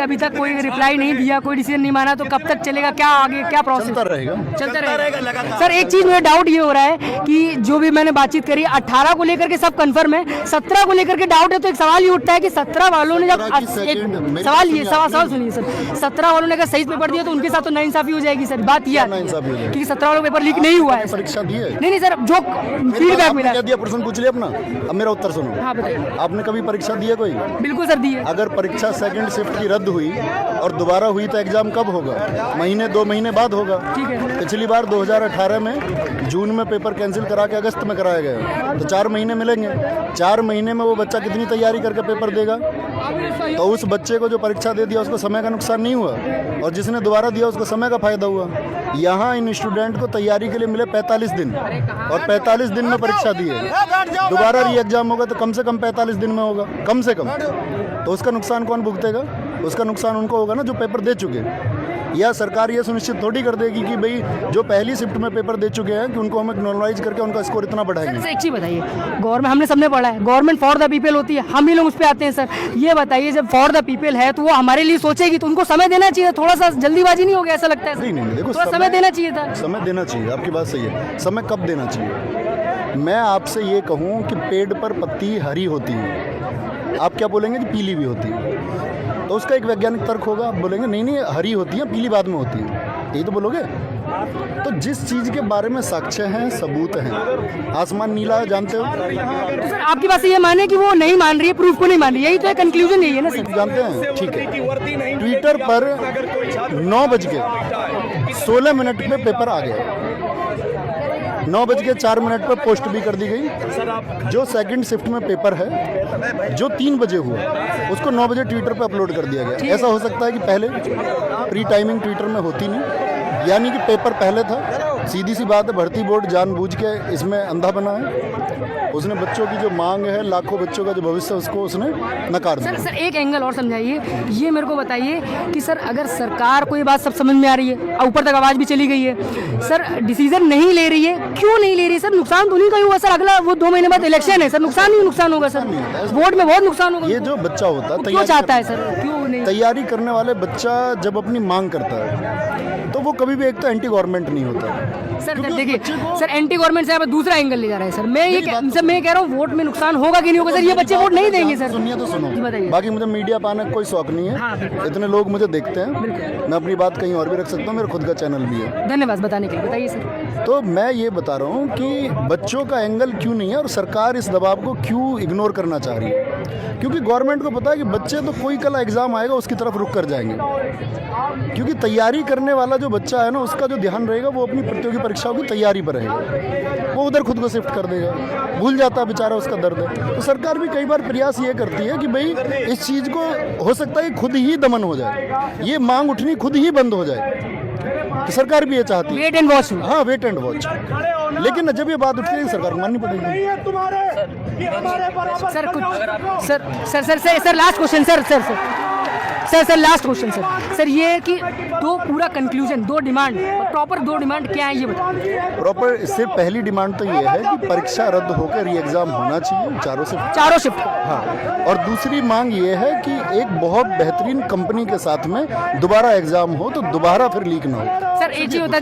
अभी तक कोई रिप्लाई नहीं दिया, कोई डिसीजन नहीं माना, तो कब तक चलेगा, क्या आगे क्या प्रोसेस चलता रहेगा। सर एक चीज में डाउट ये हो रहा है कि जो भी मैंने बातचीत करी 18 को लेकर के सब कंफर्म है, 17 को लेकर के डाउट है, तो एक सवाल ये उठता है कि 17 वालों ने जब सवाल सुनिए सर, 17 वालों ने अगर सही पेपर दिया तो उनके साथ तो नाइंसाफी हो जाएगी सर। बात यह क्योंकि 17 वालों पेपर लीक नहीं हुआ है, परीक्षा दी है। नहीं सर, जो फीडबैक मिला दिया, प्रश्न पूछ लिया अपना, अब मेरा उत्तर सुनो। हाँ बताइए। आपने कभी परीक्षा दी है कोई? बिल्कुल सर दी है। अगर परीक्षा सेकंड शिफ्ट की रद्द हुई और दोबारा हुई तो एग्जाम कब होगा? महीने 2 महीने बाद होगा। ठीक है। पिछली बार 2018 में जून में पेपर कैंसिल करा के अगस्त में कराया गया, तो 4 महीने मिलेंगे। 4 महीने में वो बच्चा कितनी तैयारी करके पेपर देगा? तो उस बच्चे को जो परीक्षा दे दिया उसको समय का नुकसान नहीं हुआ, और जिसने दोबारा दिया उसको समय का फायदा हुआ। यहाँ इन स्टूडेंट को तैयारी के लिए मिले 45 दिन, और 45 दिन में परीक्षा दी है। दोबारा री एग्जाम होगा तो कम से कम 45 दिन में होगा, कम से कम। तो उसका नुकसान कौन भुगतेगा? उसका नुकसान उनको होगा ना जो पेपर दे चुके। या सरकार ये सुनिश्चित थोड़ी कर देगी कि भाई जो पहली शिफ्ट में पेपर दे चुके हैं कि उनको हम एक्नॉलेज करके उनका स्कोर इतना बढ़ाएंगे। सर एक चीज बताइए, गवर्नमेंट हमने सबने पढ़ा है, गवर्नमेंट फॉर द पीपल होती है, हम ही लोग उस पर आते हैं सर। ये बताइए जब फॉर द पीपल है तो वो हमारे लिए सोचेगी, तो उनको समय देना चाहिए, थोड़ा सा जल्दीबाजी नहीं हो गया ऐसा लगता है? नहीं, देखो थोड़ा समय देना चाहिए था। समय देना चाहिए, आपकी बात सही है। समय कब देना चाहिए? मैं आपसे ये कहूँ कि पेड़ पर पत्ती हरी होती है, आप क्या बोलेंगे कि पीली भी होती है? तो उसका एक वैज्ञानिक तर्क होगा, आप बोलेंगे नहीं हरी होती है, पीली बाद में होती है, यही तो बोलोगे। तो जिस चीज़ के बारे में साक्ष्य हैं, सबूत हैं, आसमान नीला है जानते हो, तो सर आपकी बात ये माने कि वो नहीं मान रही है, प्रूफ को नहीं मान रही है, यही तो कंक्लूजन यही है ना सर? जानते हैं, ठीक है। ट्विटर पर 9:16 पे पेपर आ गया, 9:04 पर पोस्ट भी कर दी गई। जो सेकंड शिफ्ट में पेपर है जो 3 बजे हुआ उसको 9 बजे ट्विटर पे अपलोड कर दिया गया। ऐसा हो सकता है कि पहले प्री टाइमिंग ट्विटर में होती नहीं, यानी कि पेपर पहले था। सीधी सी बात है, भर्ती बोर्ड जानबूझ के इसमें अंधा बना है। उसने बच्चों की जो मांग है, लाखों बच्चों का जो भविष्य, उसको उसने नकार दिया। सर एक एंगल और समझाइए, ये मेरे को बताइए कि सर अगर सरकार को ये बात सब समझ में आ रही है, ऊपर तक आवाज़ भी चली गई है, सर डिसीजन नहीं ले रही है, क्यों नहीं ले रही है सर? नुकसान तो नहीं का होगा सर, अगला वो 2 महीने बाद इलेक्शन है सर, नुकसान ही नुकसान होगा सर, वोट में बहुत नुकसान होगा। ये जो बच्चा होता है क्यों चाहता है सर, क्यों नहीं? तैयारी करने वाले बच्चा जब अपनी मांग करता है तो वो कभी भी एक तो एंटी गवर्नमेंट नहीं होता। सर देखिए सर, एंटी गवर्नमेंट से आप दूसरा एंगल ले जा रहे हैं सर। मैं कह रहा हूँ वोट में नुकसान होगा कि नहीं होगा सर, ये बच्चे वोट नहीं देंगे सर। सुनिए तो सुनो, बताइए। बाकी मुझे मीडिया पाने का कोई शौक नहीं है। हाँ, इतने लोग मुझे देखते हैं, मैं अपनी बात कहीं और भी रख सकता हूँ, मेरा खुद का चैनल भी है। धन्यवाद बताने के लिए, बताइए सर। तो मैं ये बता रहा हूँ कि बच्चों का एंगल क्यों नहीं है और सरकार इस दबाव को क्यों इग्नोर करना चाह रही है। क्योंकि गवर्नमेंट को पता है कि बच्चे तो कोई कल एग्जाम आएगा उसकी तरफ रुक कर जाएंगे, क्योंकि तैयारी करने वाला जो बच्चा है ना, उसका जो ध्यान रहेगा वो अपनी प्रतियोगी परीक्षाओं की तैयारी पर रहेगा, वो उधर खुद को शिफ्ट कर देगा, भूल जाता है बेचारा, उसका दर्द है। तो सरकार भी कई बार प्रयास ये करती है कि भाई इस चीज़ को हो सकता है कि खुद ही दमन हो जाए, ये मांग उठनी खुद ही बंद हो जाए। तो सरकार भी ये चाहती है, वेट एंड वॉच। हाँ, वेट एंड वॉच। लेकिन जब ये बात उठती है सरकार को माननी पड़ेगी। सर कुछ sir last question sir last question sir ये कि दो पूरा कंक्लूजन, 2 डिमांड, प्रॉपर 2 डिमांड क्या है ये बताइए। प्रॉपर इससे पहली डिमांड तो ये है कि परीक्षा रद्द होकर री एग्जाम होना चाहिए चारों शिफ्ट। हाँ, और दूसरी मांग ये है कि एक बहुत बेहतरीन कंपनी के साथ में दोबारा एग्जाम हो तो दोबारा फिर लीक ना हो। सर एक चीज बता